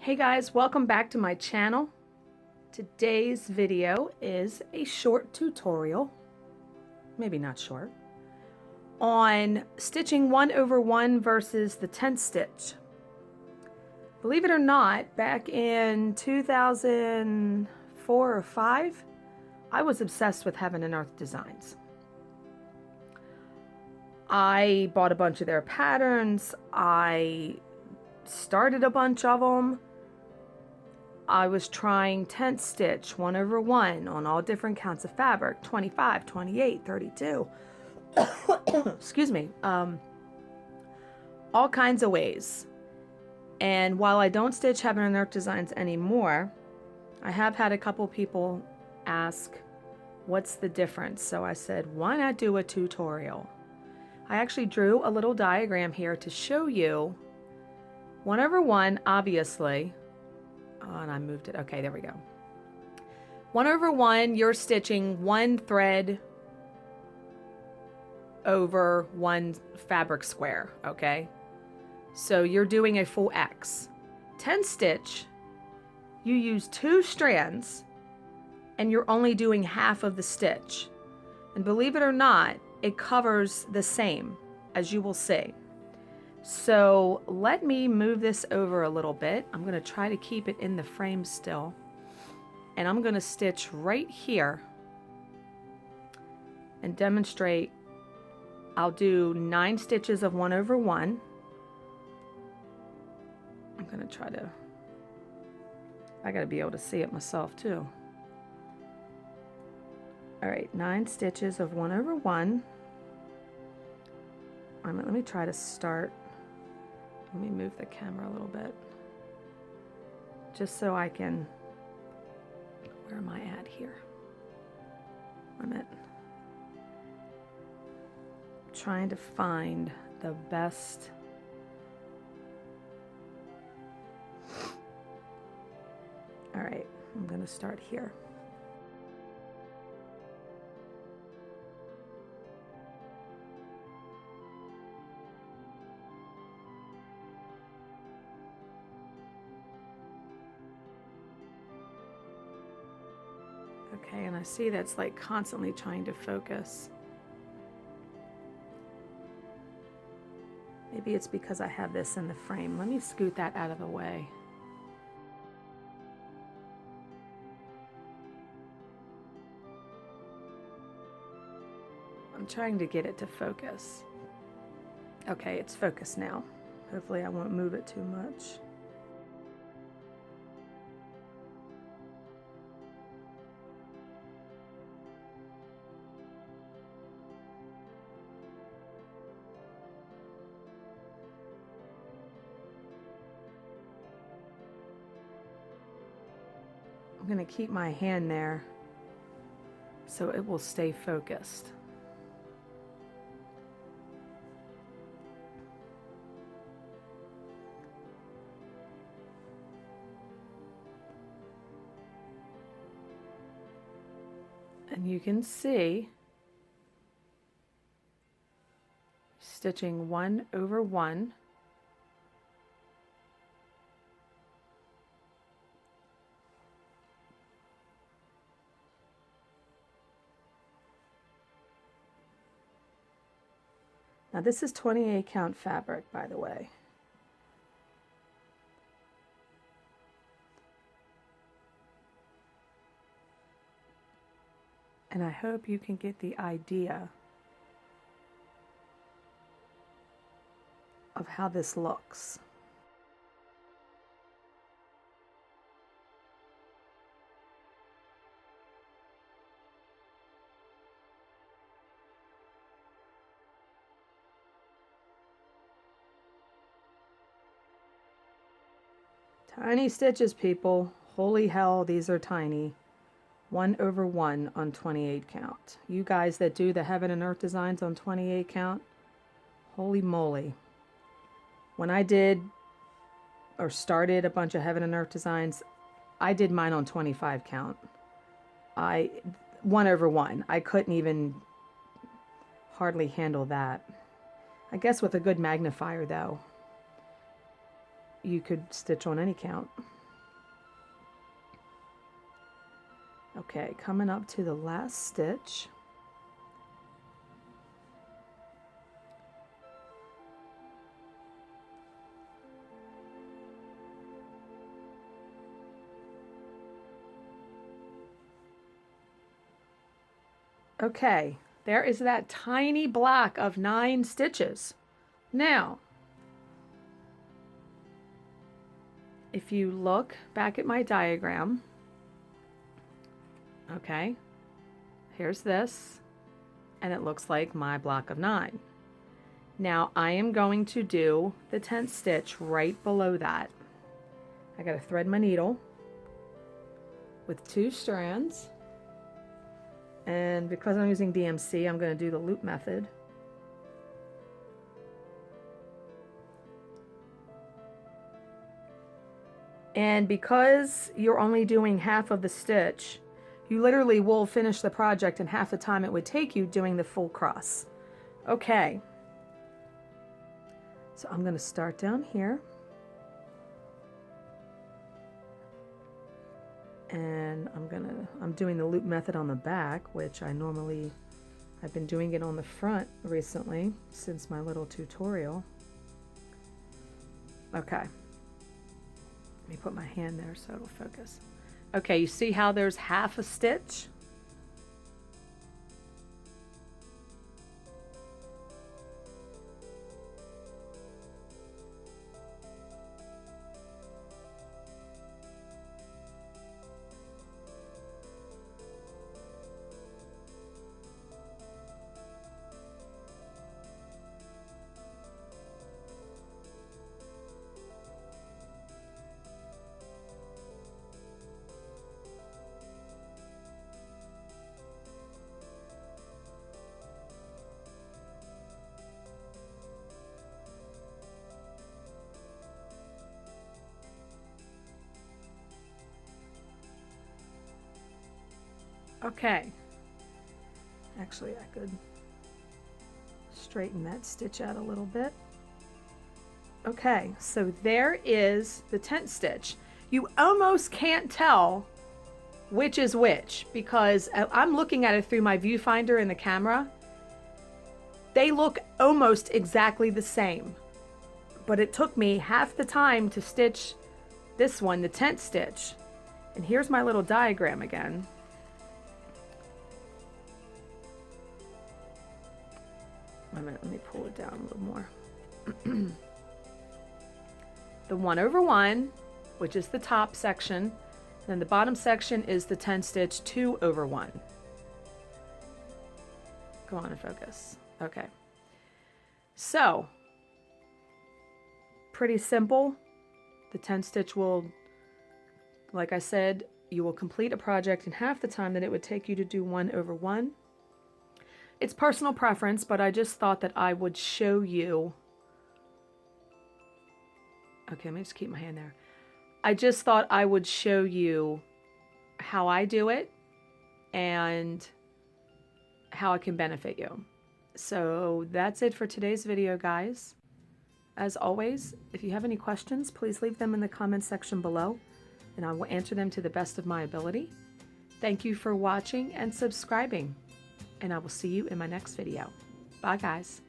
Hey guys, welcome back to my channel. Today's video is a short tutorial, maybe not short, on stitching 1/1 versus the 10th stitch. Believe it or not, back in 2004 or 5, I was obsessed with Heaven and Earth designs. I bought a bunch of their patterns. I started a bunch of them. I was trying 10th stitch 1/1 on all different counts of fabric, 25, 28, 32. Excuse me. All kinds of ways. And while I don't stitch Heaven and Earth designs anymore, I have had a couple people ask, what's the difference? So I said, why not do a tutorial? I actually drew a little diagram here to show you 1/1, obviously. Oh, and I moved it. Okay, there we go. 1/1, you're stitching one thread over one fabric square, okay? So you're doing a full X. 10 stitch, you use 2 strands and you're only doing half of the stitch. And believe it or not, it covers the same, as you will see. So let me move this over a little bit. I'm going to try to keep it in the frame still. And I'm going to stitch right here and demonstrate. I'll do 9 stitches of 1/1. I'm going to try to, I got to be able to see it myself too. All right, 9 stitches of 1/1. Let me try to start. Let me move the camera a little bit, just so I can, where am I at here? I'm trying to find the best. All right, I'm going to start here. Okay, and I see that's like constantly trying to focus. Maybe it's because I have this in the frame. Let me scoot that out of the way. I'm trying to get it to focus. Okay, it's focused now. Hopefully I won't move it too much. I'm going to keep my hand there so it will stay focused. And you can see stitching 1/1. Now this is 28 count fabric, by the way. And I hope you can get the idea of how this looks. Tiny stitches, people. Holy hell, these are tiny. 1/1 on 28 count. You guys that do the Heaven and Earth designs on 28 count, holy moly. When I did or started a bunch of Heaven and Earth designs, I did mine on 25 count. 1/1. I couldn't even hardly handle that. I guess with a good magnifier though, you could stitch on any count. Okay, coming up to the last stitch. Okay, there is that tiny block of 9 stitches. Now, if you look back at my diagram, okay, here's this, and it looks like my block of 9. Now I am going to do the 10th stitch right below that. I gotta thread my needle with 2 strands, and because I'm using DMC, I'm going to do the loop method. And because you're only doing half of the stitch, you literally will finish the project in half the time it would take you doing the full cross. Okay, so I'm going to start down here. And I'm doing the loop method on the back, which I've been doing it on the front recently since my little tutorial. Okay. Let me put my hand there so it'll focus. Okay, you see how there's half a stitch? Okay, actually I could straighten that stitch out a little bit. Okay, so there is the 10th stitch. You almost can't tell which is which because I'm looking at it through my viewfinder in the camera. They look almost exactly the same, but it took me half the time to stitch this one, the 10th stitch. And here's my little diagram again. Wait a minute, let me pull it down a little more. The 1/1, which is the top section, then the bottom section is the 10 stitch 2/1. Go on and focus. Okay. So, pretty simple. The 10 stitch will, like I said, you will complete a project in half the time that it would take you to do 1/1. It's personal preference, but I just thought that I would show you. Okay, let me just keep my hand there. I just thought I would show you how I do it and how it can benefit you. So that's it for today's video, guys. As always, if you have any questions, please leave them in the comment section below, and I will answer them to the best of my ability. Thank you for watching and subscribing, and I will see you in my next video. Bye, guys.